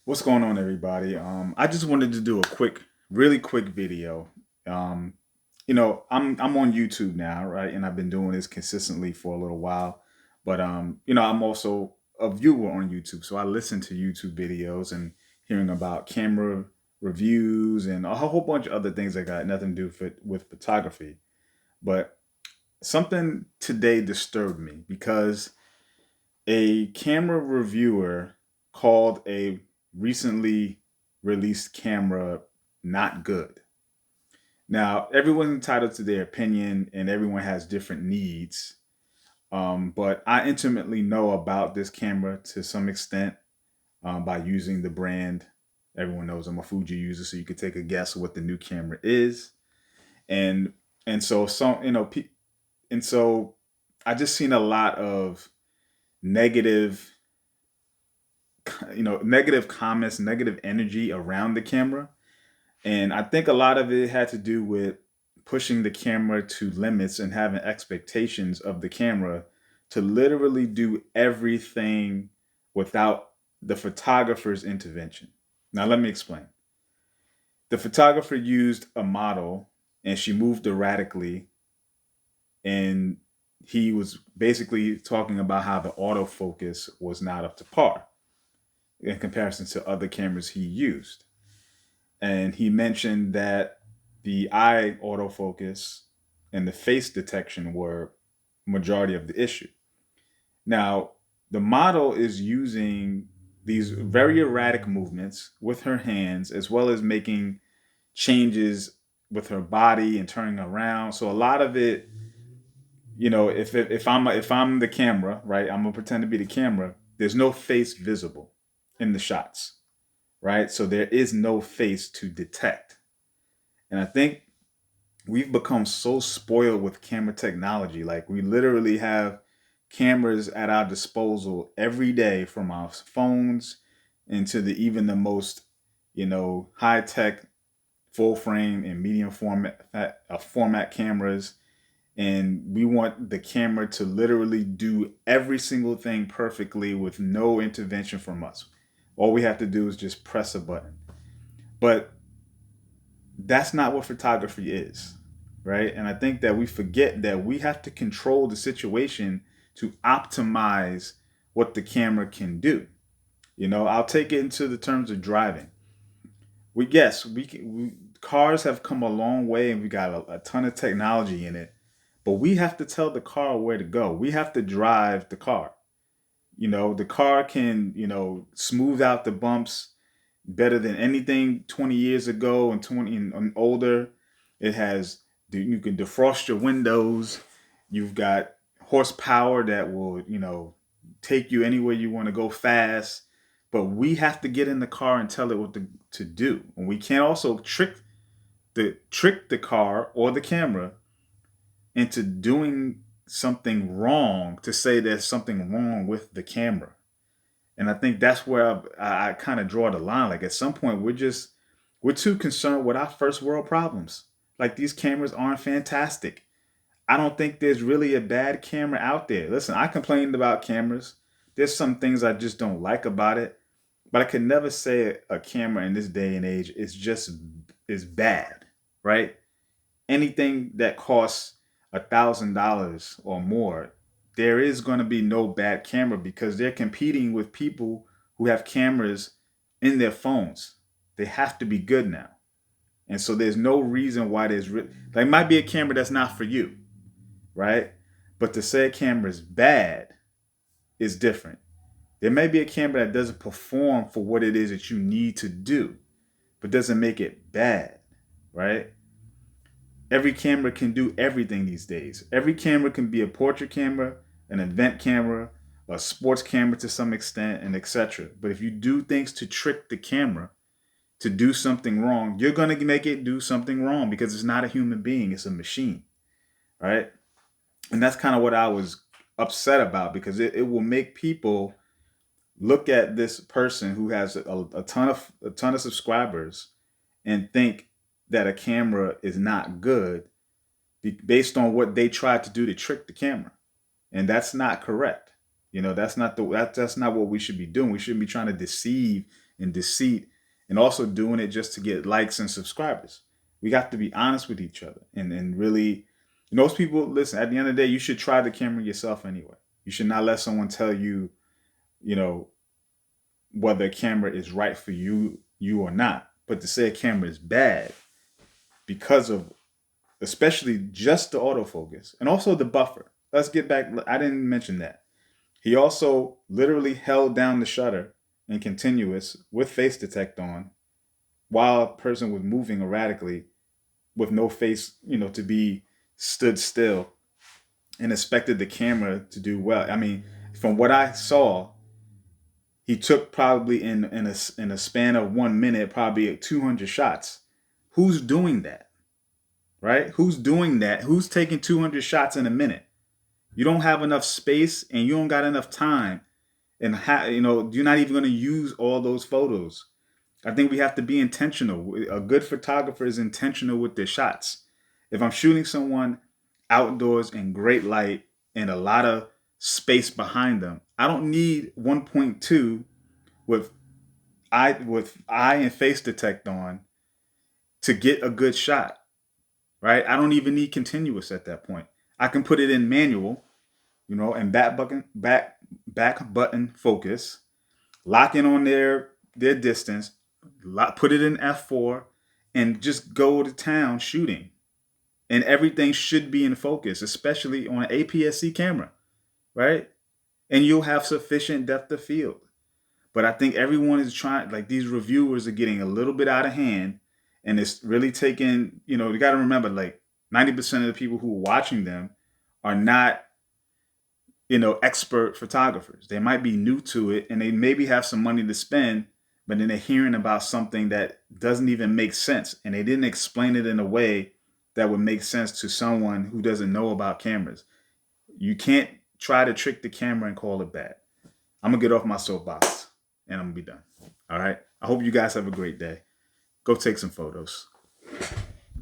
What's going on, everybody? I just wanted to do a really quick video. Um, I'm on YouTube now, right? And I've been doing this consistently for a little while. But I'm also a viewer on YouTube, so I listen to YouTube videos and hearing about camera reviews and a whole bunch of other things that got nothing to do with photography. But something today disturbed me because a camera reviewer called a recently released camera not good. Now, everyone's entitled to their opinion and everyone has different needs. But I intimately know about this camera to some extent by using the brand. Everyone knows I'm a Fuji user, so you could take a guess what the new camera is. And and so some and so I just seen a lot of negative negative comments, negative energy around the camera. And I think a lot of it had to do with pushing the camera to limits and having expectations of the camera to literally do everything without the photographer's intervention. Now, let me explain. The photographer used a model and she moved erratically, and he was basically talking about how the autofocus was not up to par in comparison to other cameras he used. And he mentioned that the eye autofocus and the face detection were majority of the issue. Now, the model is using these very erratic movements with her hands as well as making changes with her body and turning around. So a lot of it, if I'm the camera, right? I'm gonna pretend to be the camera. There's no face visible in the shots, right? So there is no face to detect. And I think we've become so spoiled with camera technology. Like we literally have cameras at our disposal every day from our phones into the even the most, high tech full frame and medium format cameras. And we want the camera to literally do every single thing perfectly with no intervention from us. All we have to do is just press a button. But that's not what photography is, right? And I think that we forget that we have to control the situation to optimize what the camera can do. I'll take it into the terms of driving. Cars have come a long way and we got a ton of technology in it, but we have to tell the car where to go. We have to drive the car. The car can, smooth out the bumps better than anything 20 years ago and 20 and older. It has, you can defrost your windows. You've got horsepower that will, take you anywhere you want to go fast. But we have to get in the car and tell it what to do. And we can't also trick the car or the camera into doing something wrong to say there's something wrong with the camera. And I think that's where I kind of draw the line. Like at some point, we're too concerned with our first world problems. Like these cameras aren't fantastic. I don't think there's really a bad camera out there. Listen, I complained about cameras. There's some things I just don't like about it, but I could never say a camera in this day and age is bad, right? Anything that costs $1,000 or more, there is going to be no bad camera because they're competing with people who have cameras in their phones. They have to be good now. And so there's no reason why like might be a camera that's not for you, right? But to say a camera is bad is different. There may be a camera that doesn't perform for what it is that you need to do, but doesn't make it bad, right? Every camera can do everything these days. Every camera can be a portrait camera, an event camera, a sports camera to some extent, and etc. But if you do things to trick the camera to do something wrong, you're going to make it do something wrong because it's not a human being, it's a machine, right? And that's kind of what I was upset about because it will make people look at this person who has a ton of subscribers and think that a camera is not good based on what they tried to do to trick the camera, and that's not correct. That's not what we should be doing. We shouldn't be trying to deceive and deceit, and also doing it just to get likes and subscribers. We have to be honest with each other and really, most people, listen, at the end of the day, you should try the camera yourself anyway. You should not let someone tell you, you know, whether a camera is right for you or not. But to say a camera is bad because of, especially just the autofocus and also the buffer. Let's get back. I didn't mention that. He also literally held down the shutter in continuous with face detect on while a person was moving erratically with no face, to be stood still, and expected the camera to do well. I mean, from what I saw, he took probably in a span of 1 minute, probably 200 shots. Who's doing that? Right? Who's doing that? Who's taking 200 shots in a minute? You don't have enough space and you don't got enough time. And you're not even going to use all those photos. I think we have to be intentional. A good photographer is intentional with their shots. If I'm shooting someone outdoors in great light and a lot of space behind them, I don't need 1.2 with eye and face detect on to get a good shot, right? I don't even need continuous at that point. I can put it in manual, and back button focus, lock in on their distance, put it in F4, and just go to town shooting. And everything should be in focus, especially on an APS-C camera, right? And you'll have sufficient depth of field. But I think everyone is trying, like these reviewers are getting a little bit out of hand, and it's really taking, you got to remember, like 90% of the people who are watching them are not, expert photographers. They might be new to it and they maybe have some money to spend, but then they're hearing about something that doesn't even make sense. And they didn't explain it in a way that would make sense to someone who doesn't know about cameras. You can't try to trick the camera and call it bad. I'm going to get off my soapbox and I'm going to be done. All right. I hope you guys have a great day. Go take some photos.